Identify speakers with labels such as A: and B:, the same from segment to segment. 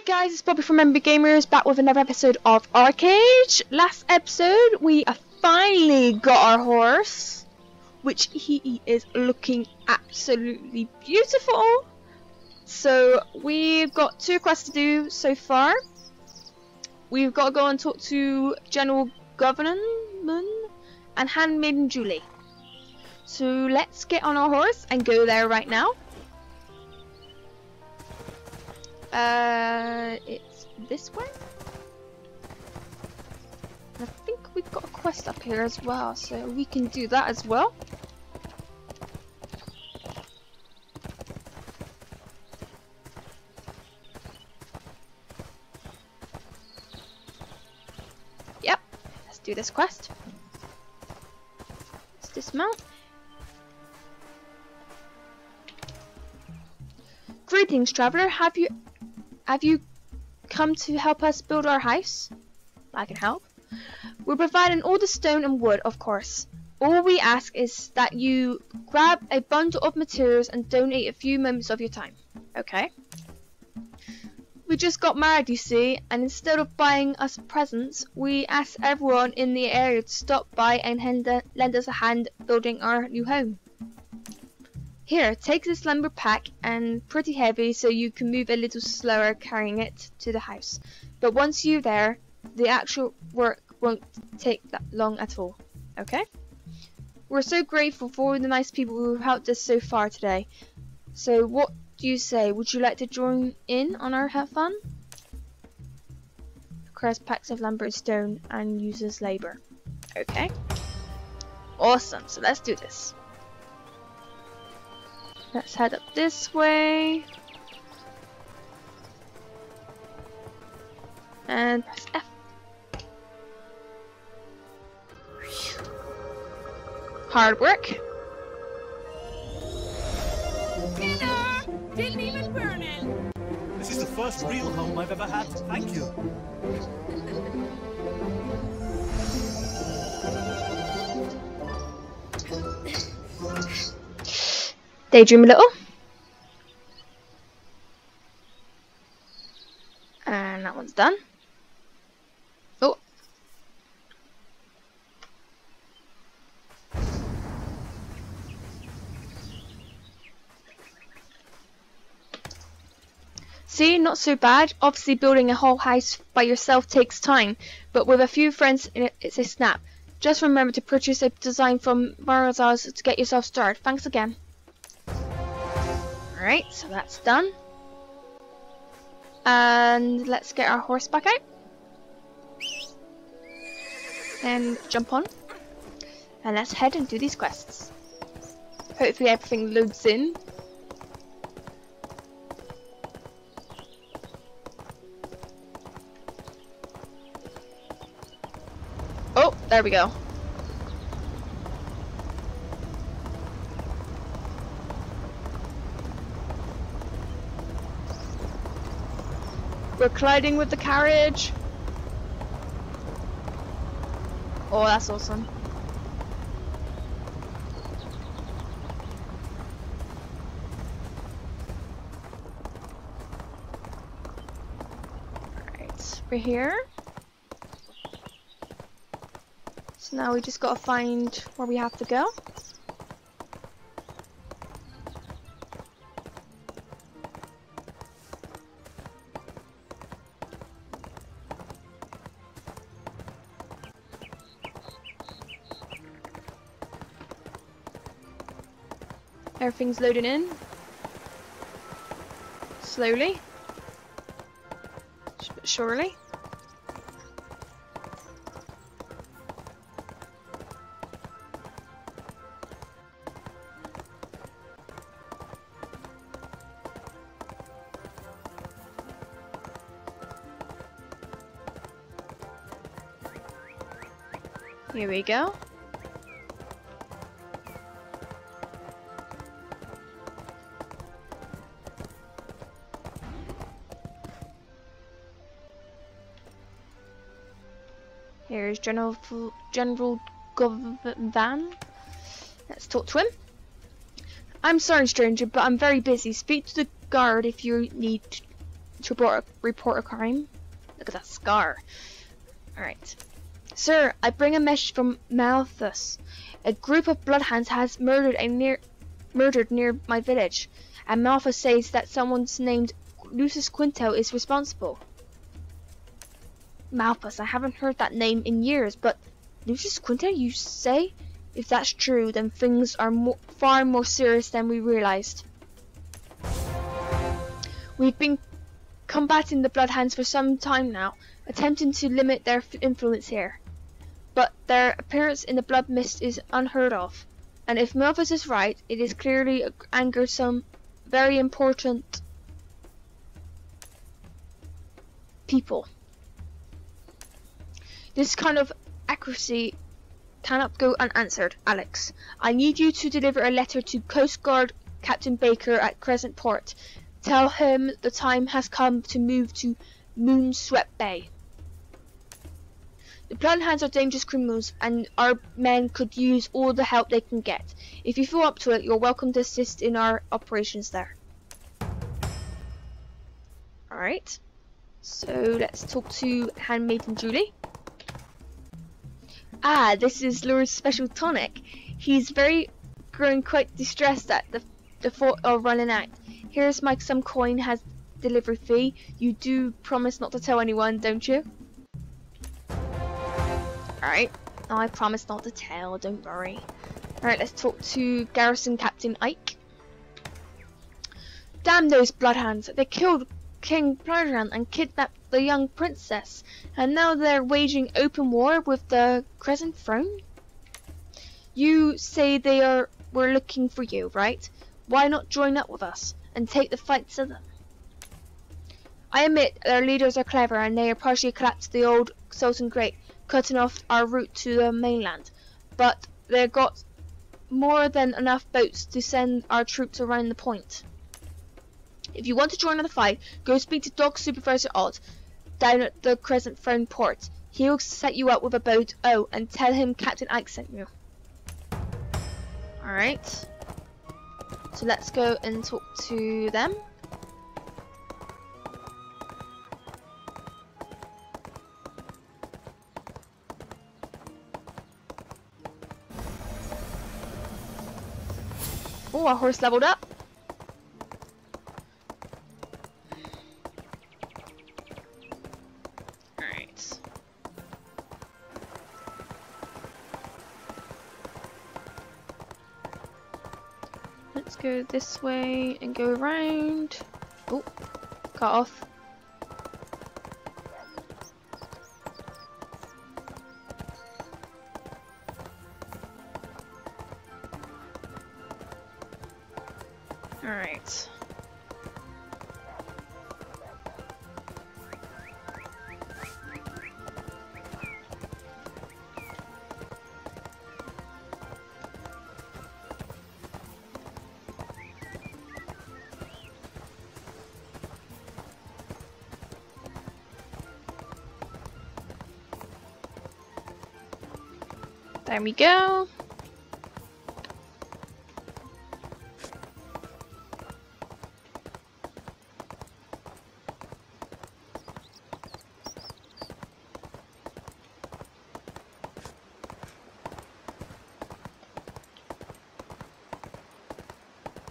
A: Guys, it's Bobby from MBgamerz back with another episode of ArcheAge. Last episode we finally got our horse, which he is looking absolutely beautiful. So we've got 2 quests to do so far. We've got to go and talk to General Governor and Handmaiden Julie. So let's get on our horse and go there right now. It's this way. I think we've got a quest up here as well, so we can do that as well. Yep, let's do this quest. Let's dismount. Greetings, traveler. Have you come to help us build our house? I can help. We're providing all the stone and wood, of course. All we ask is that you grab a bundle of materials and donate a few moments of your time. Okay. We just got married, you see, and instead of buying us presents, we asked everyone in the area to stop by and lend us a hand building our new home. Here, take this lumber pack, and pretty heavy, so you can move a little slower carrying it to the house. But once you're there, the actual work won't take that long at all. Okay? We're so grateful for all the nice people who have helped us so far today. So what do you say? Would you like to join in on our fun? Requires packs of lumber and stone and uses labor. Okay. Awesome. So let's do this. Let's head up this way. And press F. Hard work.
B: Didn't even burn it.
C: This is the first real home I've ever had. Thank you.
A: Daydream a little. And that one's done. Oh. See, not so bad. Obviously building a whole house by yourself takes time, but with a few friends it's a snap. Just remember to purchase a design from MBgamerz to get yourself started. Thanks again. Alright, so that's done. And let's get our horse back out. And jump on. And let's head and do these quests. Hopefully everything loads in. Oh, there we go. We're colliding with the carriage. Oh, that's awesome. Alright, we're here. So now we just gotta find where we have to go. Everything's loading in. Slowly. But surely. Here we go. Here's General Van. Let's talk to him. I'm sorry, stranger, but I'm very busy. Speak to the guard if you need to report a crime. Look at that scar. Alright. Sir, I bring a message from Malthus. A group of bloodhounds has murdered near my village, and Malthus says that someone's named Lucius Quinto is responsible. Malthus, I haven't heard that name in years, but Lucius Quinto, you say? If that's true, then things are far more serious than we realized. We've been combating the bloodhounds for some time now, attempting to limit their influence here. But their appearance in the blood mist is unheard of, and if Malthus is right, it is clearly angered some very important people. This kind of accuracy cannot go unanswered, Alex. I need you to deliver a letter to Coast Guard Captain Baker at Crescent Port. Tell him the time has come to move to Moonswept Bay. The bloodhounds are dangerous criminals, and our men could use all the help they can get. If you feel up to it, you're welcome to assist in our operations there. Alright, so let's talk to Handmaiden Julie. Ah, this is Lure's special tonic. He's growing quite distressed at the thought of running out. Here's some coin has delivery fee. You do promise not to tell anyone, don't you? Alright, I promise not to tell, don't worry. Alright, let's talk to Garrison Captain Ike. Damn those bloodhounds, they killed King Bloodhound and kidnapped the young princess, and now they're waging open war with the Crescent Throne? You say we're looking for you, right? Why not join up with us and take the fight to them? I admit their leaders are clever and they are partially collapsed the old Sultan Great, cutting off our route to the mainland, but they've got more than enough boats to send our troops around the point. If you want to join in the fight, go speak to Dog Supervisor Odd down at the Crescent Throne port. He'll set you up with a boat. Oh, and tell him Captain Ike sent you. Alright. So let's go and talk to them. Oh, our horse leveled up. Alright. Let's go this way and go around. Oh, cut off. Alright. There we go.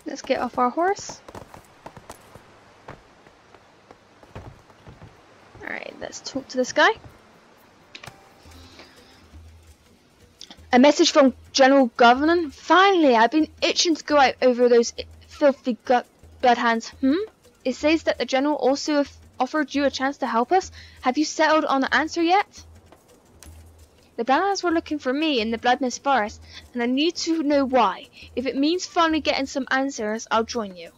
A: Let's get off our horse. Alright, let's talk to this guy. A message from General Governor? Finally, I've been itching to go out over those filthy bloodhounds. It says that the General also offered you a chance to help us. Have you settled on the answer yet? The bloodhounds were looking for me in the Bloodmist Forest, and I need to know why. If it means finally getting some answers, I'll join you.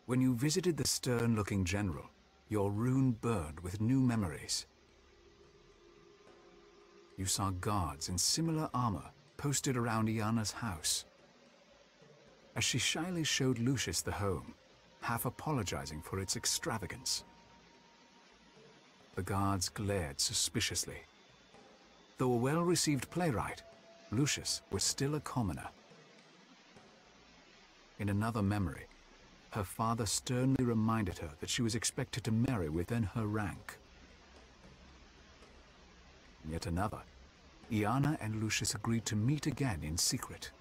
D: When you visited the stern-looking general, your rune burned with new memories. You saw guards in similar armor posted around Iana's house. As she shyly showed Lucius the home, half apologizing for its extravagance. The guards glared suspiciously. Though a well-received playwright, Lucius was still a commoner. In another memory, her father sternly reminded her that she was expected to marry within her rank. Yet another, Iana and Lucius agreed to meet again in secret.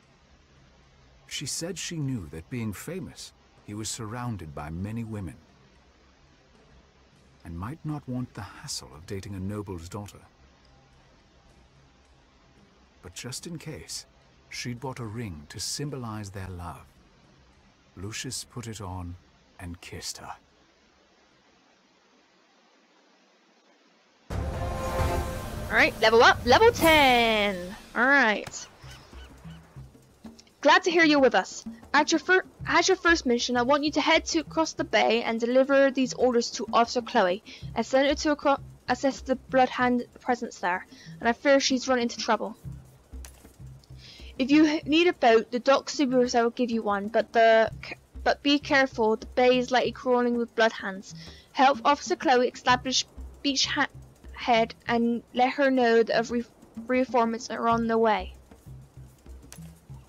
D: She said she knew that being famous, he was surrounded by many women, and might not want the hassle of dating a noble's daughter. But just in case, she'd bought a ring to symbolize their love. Lucius put it on and kissed her.
A: Alright, level up, level 10! Alright. Glad to hear you're with us. As your first mission, I want you to head across the bay and deliver these orders to Officer Chloe. I sent her to assess the Bloodhound presence there, and I fear she's run into trouble. If you need a boat, the dock supervisor will give you one, but be careful, the bay is likely crawling with bloodhounds. Help Officer Chloe establish beachhead and let her know that reinforcements are on the way.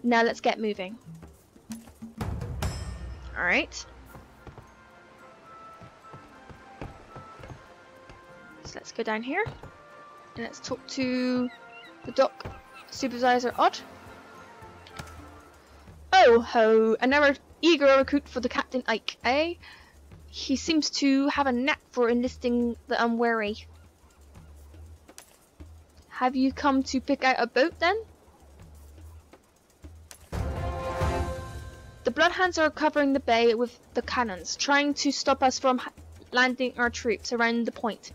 A: Now let's get moving. Alright. So let's go down here. And let's talk to the dock supervisor, Odd. Oh ho, another eager recruit for the Captain Ike, eh? He seems to have a knack for enlisting the unwary. Have you come to pick out a boat then? The Bloodhounds are covering the bay with the cannons, trying to stop us from landing our troops around the point.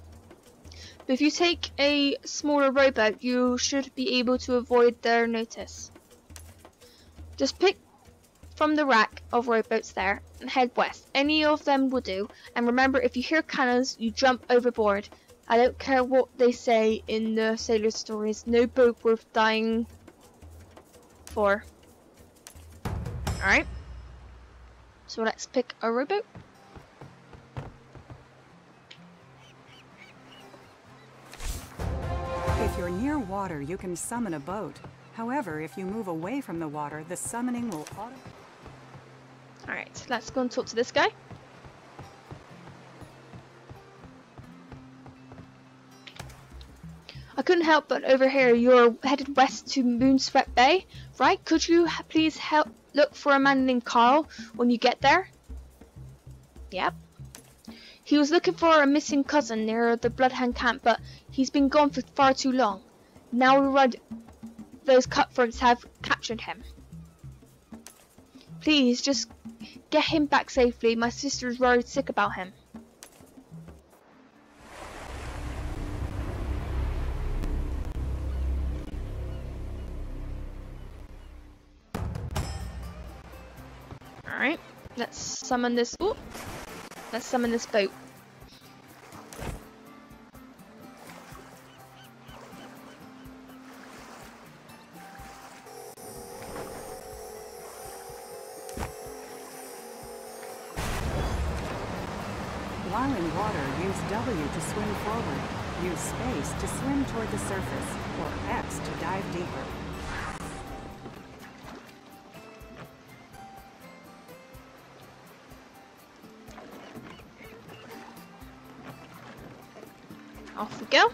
A: But if you take a smaller rowboat, you should be able to avoid their notice. Just pick from the rack of rowboats there and head west. Any of them will do. And remember, if you hear cannons, you jump overboard. I don't care what they say in the sailor stories. No boat worth dying for. Alright. So let's pick a rowboat.
E: If you're near water, you can summon a boat. However, if you move away from the water, the summoning will
A: Alright, let's go and talk to this guy. I couldn't help but overhear you're headed west to Moonswept Bay, right? Could you please help look for a man named Carl when you get there? Yep. He was looking for a missing cousin near the Bloodhound camp, but he's been gone for far too long. Now we read those cutthroats have captured him. Please, just get him back safely. My sister's worried sick about him. Alright, let's summon this. Ooh, let's summon this boat.
E: While in water, use W to swim forward. Use space to swim toward the surface, or X to dive deeper.
A: Off we go.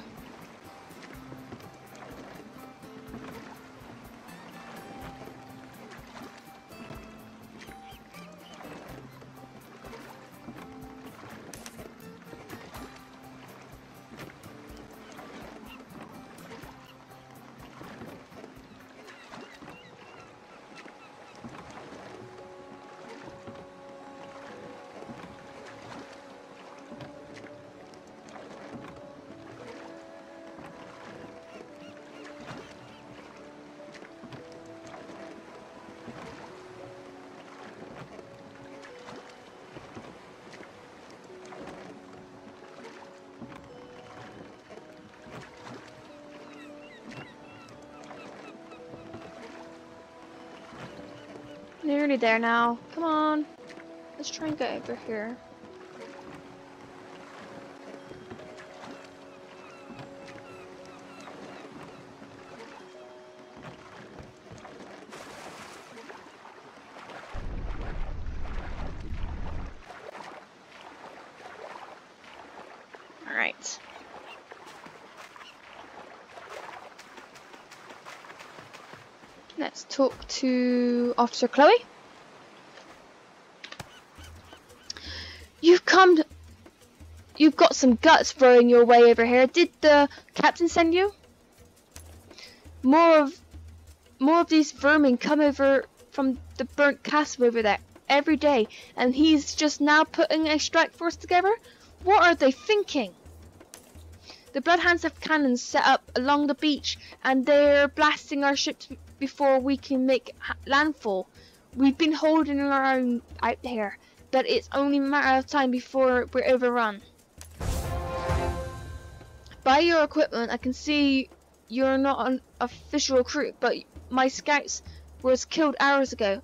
A: Nearly there now. Come on. Let's try and get over here. Alright. Let's talk to Officer Chloe. You've got some guts throwing your way over here. Did the captain send you? More of these vermin come over from the burnt castle over there every day, and he's just now putting a strike force together? What are they thinking? The Bloodhounds have cannons set up along the beach, and they're blasting our ships before we can make landfall. We've been holding our own out here, but it's only a matter of time before we're overrun. By your equipment, I can see you're not an official recruit, but my scouts was killed hours ago.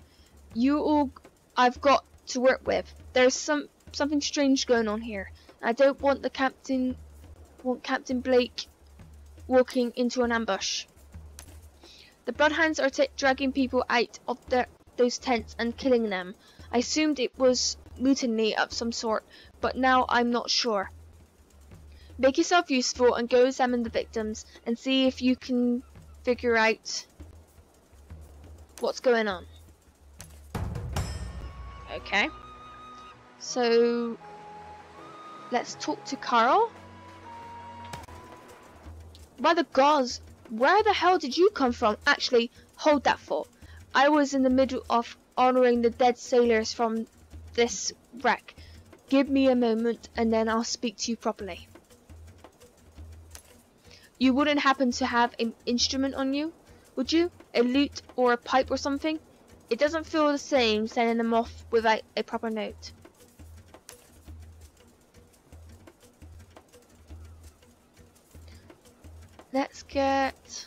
A: You all I've got to work with. There's something strange going on here. I don't want Captain Blake walking into an ambush. The Bloodhounds are dragging people out of those tents and killing them. I assumed it was mutiny of some sort, but now I'm not sure. Make yourself useful and go examine the victims and see if you can figure out what's going on. Okay. So let's talk to Carl. By the gods, where the hell did you come from? Actually, hold that thought. I was in the middle of honoring the dead sailors from this wreck. Give me a moment and then I'll speak to you properly. You wouldn't happen to have an instrument on you, would you? A lute or a pipe or something? It doesn't feel the same sending them off without a proper note. Let's get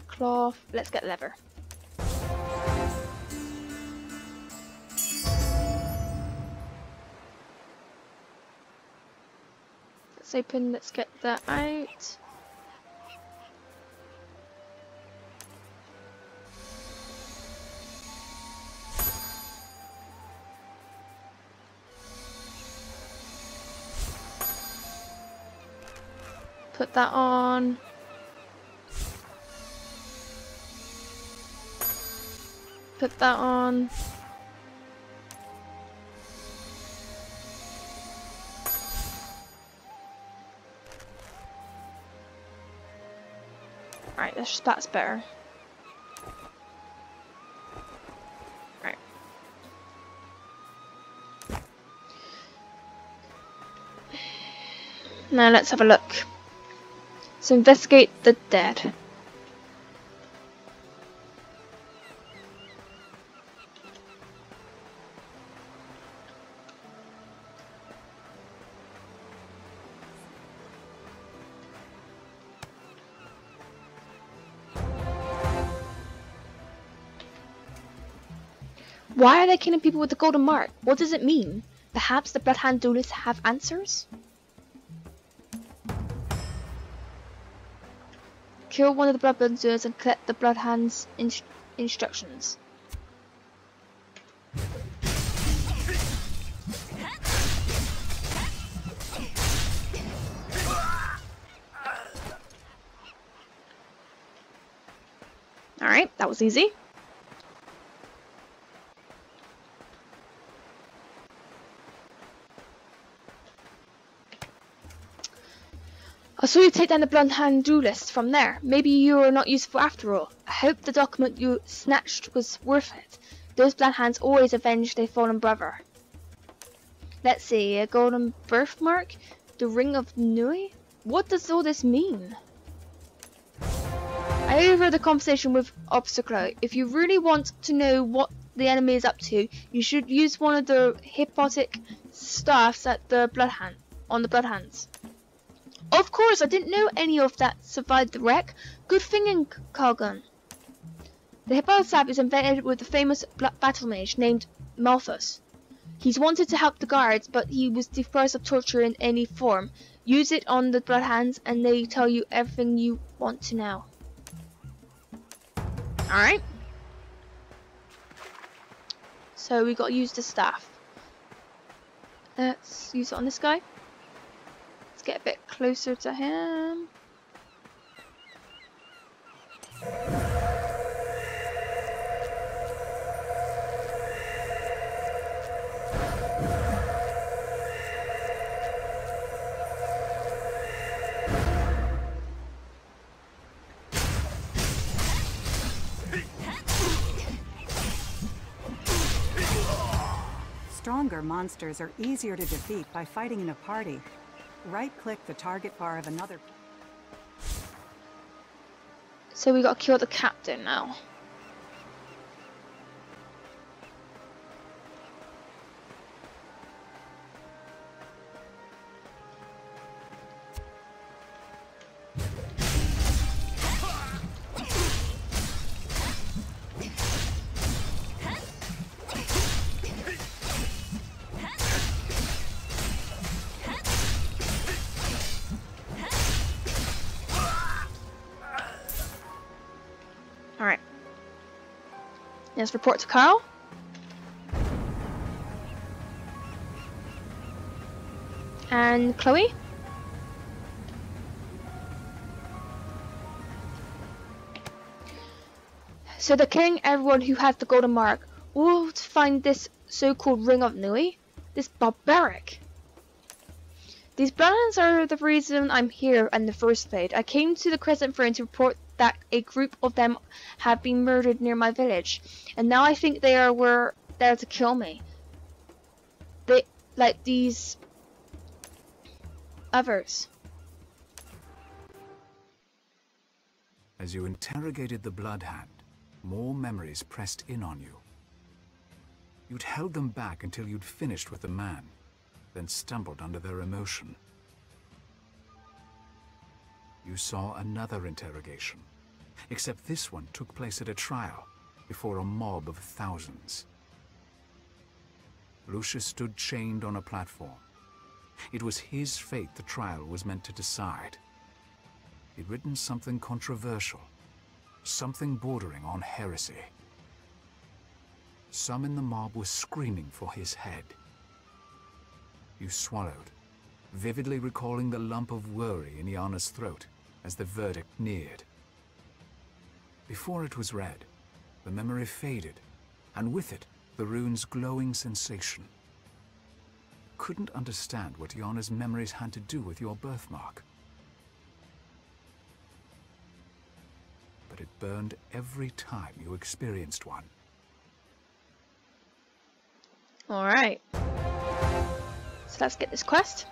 A: cloth. Let's get leather. Let's open. Let's get that out. Put that on. Put that on. Alright, that's better. Alright. Now let's have a look. So investigate the dead. Why are they killing people with the golden mark? What does it mean? Perhaps the Bloodhound duelists have answers? Kill one of the Bloodhounds and collect the Bloodhound's instructions. Alright, that was easy. I saw you take down the Bloodhound duelist from there. Maybe you are not useful after all. I hope the document you snatched was worth it. Those Bloodhounds always avenge their fallen brother. Let's see, a golden birthmark? The ring of Nuian? What does all this mean? I overheard the conversation with Officer Chloe. If you really want to know what the enemy is up to, you should use one of the hypnotic staffs at the Bloodhounds. Of course, I didn't know any of that survived the wreck. Good thinking, Cargun. The Hippo staff is invented with the famous battle mage named Malthus. He's wanted to help the guards, but he was deprived of torture in any form. Use it on the Bloodhounds and they tell you everything you want to know. Alright. So we got to use the staff. Let's use it on this guy. Let's get a bit closer to him.
E: Stronger monsters are easier to defeat by fighting in a party. Right-click the target bar of another.
A: So we gotta kill the captain now. Alright. Let's report to Carl. And Chloe. So they're killing everyone who has the golden mark, all to find this so-called ring of Nui. This barbaric. These bloodhounds are the reason I'm here in the first place. I came to the Crescent Throne to report that a group of them have been murdered near my village, and now I think they were there to kill me. They, like these others.
D: As you interrogated the bloodhound, more memories pressed in on you. You'd held them back until you'd finished with the man, then stumbled under their emotion. You saw another interrogation, except this one took place at a trial before a mob of thousands. Lucius stood chained on a platform. It was his fate the trial was meant to decide. He'd written something controversial, something bordering on heresy. Some in the mob were screaming for his head. You swallowed, vividly recalling the lump of worry in Iana's throat as the verdict neared. Before it was read, the memory faded, and with it, the rune's glowing sensation. Couldn't understand what Iana's memories had to do with your birthmark. But it burned every time you experienced one.
A: Alright. So let's get this quest.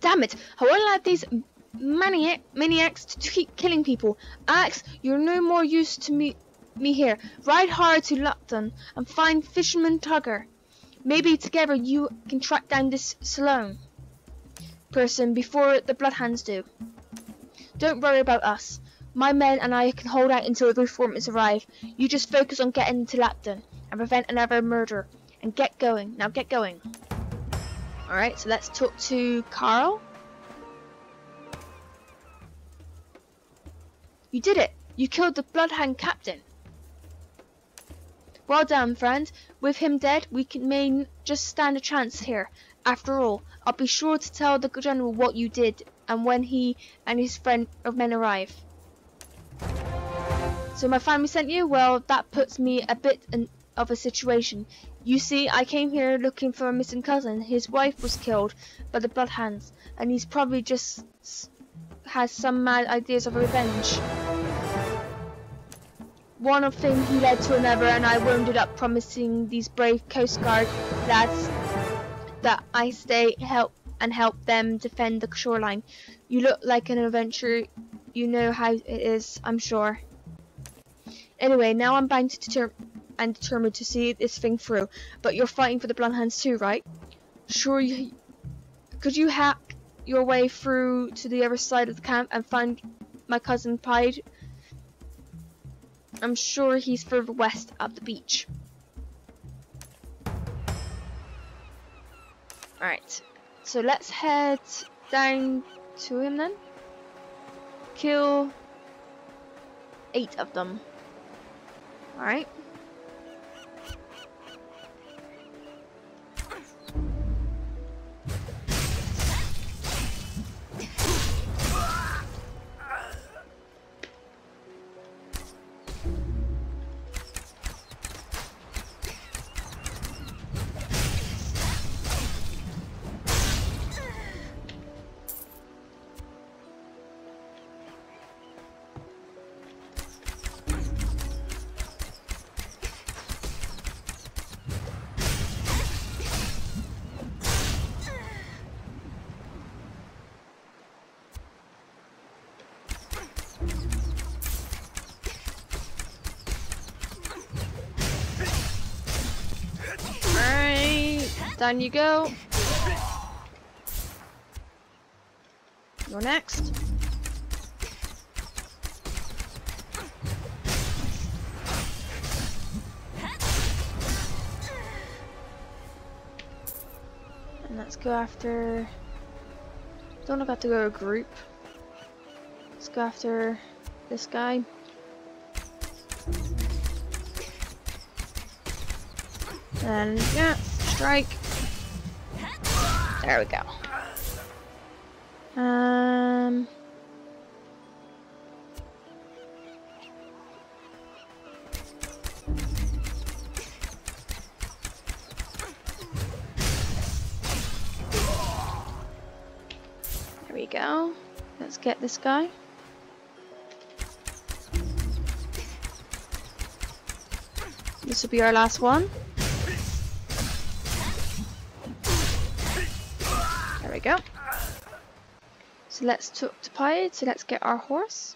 A: Damn it! I won't allow these maniacs to keep killing people. Axe, you're no more use to me here. Ride hard to Lupton and find Fisherman Tugger. Maybe together you can track down this Sloane person before the Bloodhounds do. Don't worry about us. My men and I can hold out until the reformers arrive. You just focus on getting to Lupton and prevent another murder. And get going. Now get going. Alright, so let's talk to Carl. You did it! You killed the Bloodhound captain. Well done, friend. With him dead, we may just stand a chance here. After all, I'll be sure to tell the general what you did and when he and his friend of men arrive. So my family sent you? Well, that puts me a bit of a situation. You see, I came here looking for a missing cousin. His wife was killed by the Bloodhounds, and he's probably just has some mad ideas of revenge. One of them he led to another, and I wounded up promising these brave Coast Guard lads that I stay help them defend the shoreline. You look like an adventurer. You know how it is, I'm sure. Anyway, now I'm bound to determined to see this thing through. But you're fighting for the Bloodhounds too, right? Sure. Could you hack your way through to the other side of the camp and find my cousin Pied? I'm sure he's further west up the beach. Alright, so let's head down to him then. Kill 8 of them. Alright. Down you go. You're next. And let's go after... Don't look, have to go to group. Let's go after this guy. And yeah, strike. There we go. There we go. Let's get this guy. This will be our last one. There we go. So let's talk to Pied. So let's get our horse.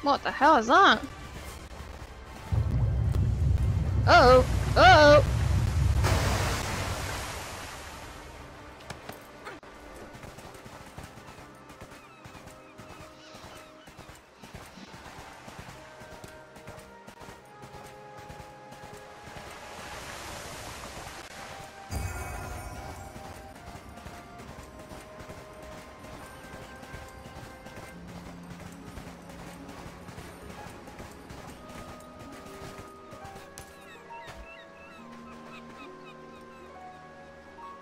A: What the hell is that? Uh-oh! Uh-oh!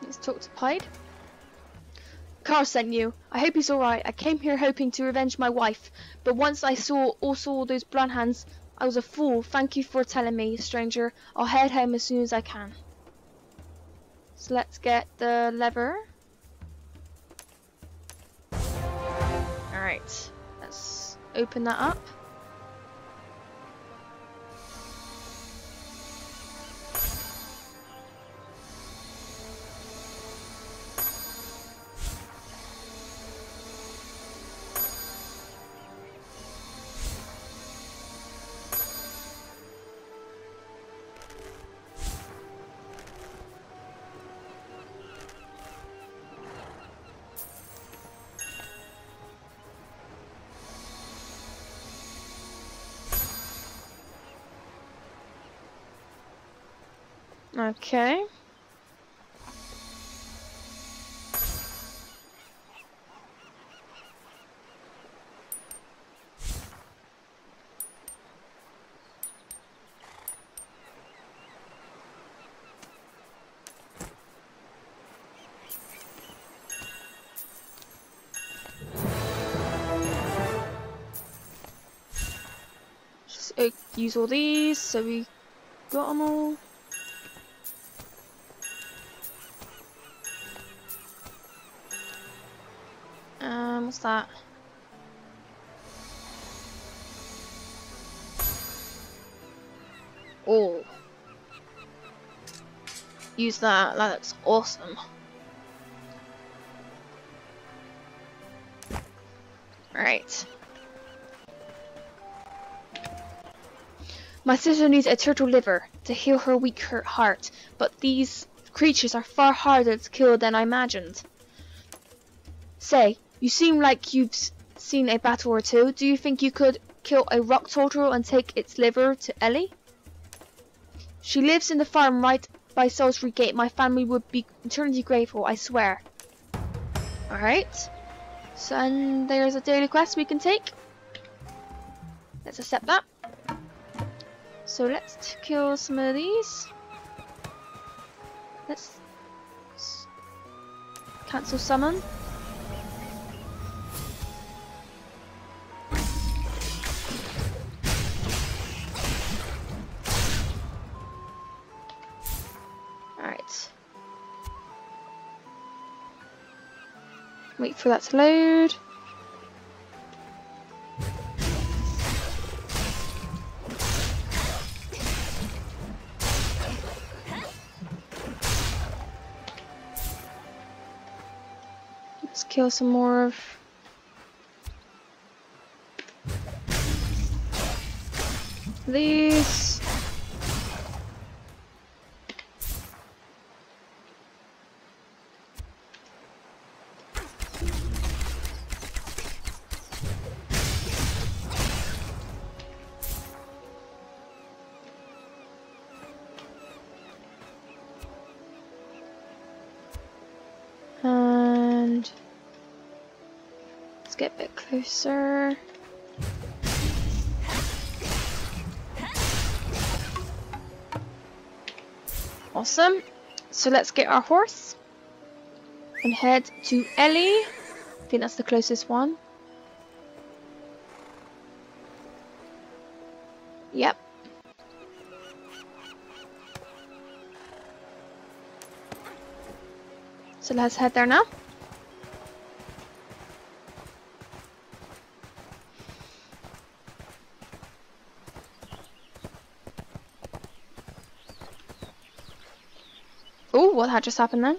A: Let's talk to Pied. Carl sent you. I hope he's alright. I came here hoping to revenge my wife, but once I saw those blood hands, I was a fool. Thank you for telling me, stranger. I'll head home as soon as I can. So let's get the lever. Alright, let's open that up. Okay. Just use all these so we got them all. What's that? Oh. Use that. That looks awesome. Alright. My sister needs a turtle liver to heal her weak heart, but these creatures are far harder to kill than I imagined. Say, you seem like you've seen a battle or two. Do you think you could kill a rock turtle and take its liver to Ellie? She lives in the farm right by Salisbury Gate. My family would be eternally grateful, I swear. Alright. So, and there's a daily quest we can take. Let's accept that. So let's kill some of these. Let's cancel summon. Alright. Wait for that to load. kill some more of... these. And let's get a bit closer. Awesome. So let's get our horse and head to Ellie. I think that's the closest one. Yep. So let's head there now. Oh, what had just happened then?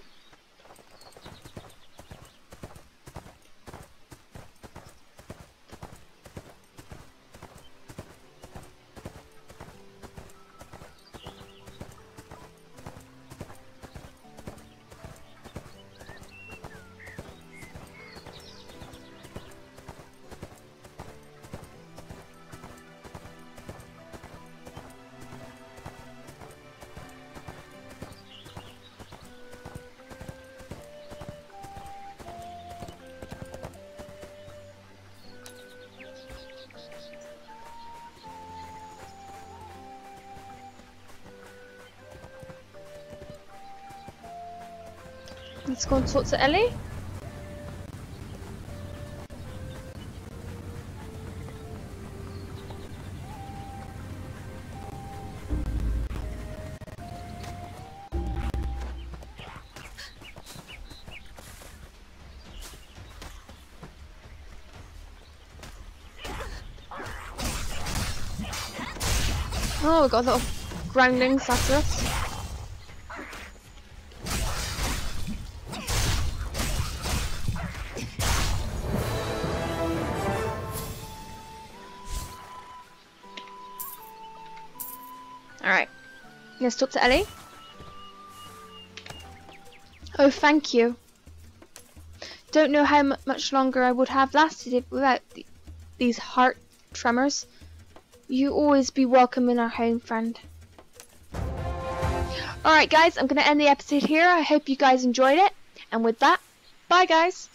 A: Let's go and talk to Ellie. Oh, we got little groundlings after us. Alright, let's talk to Ellie. Oh, thank you. Don't know how much longer I would have lasted without these heart tremors. You always be welcome in our home, friend. Alright guys, I'm going to end the episode here. I hope you guys enjoyed it. And with that, bye guys.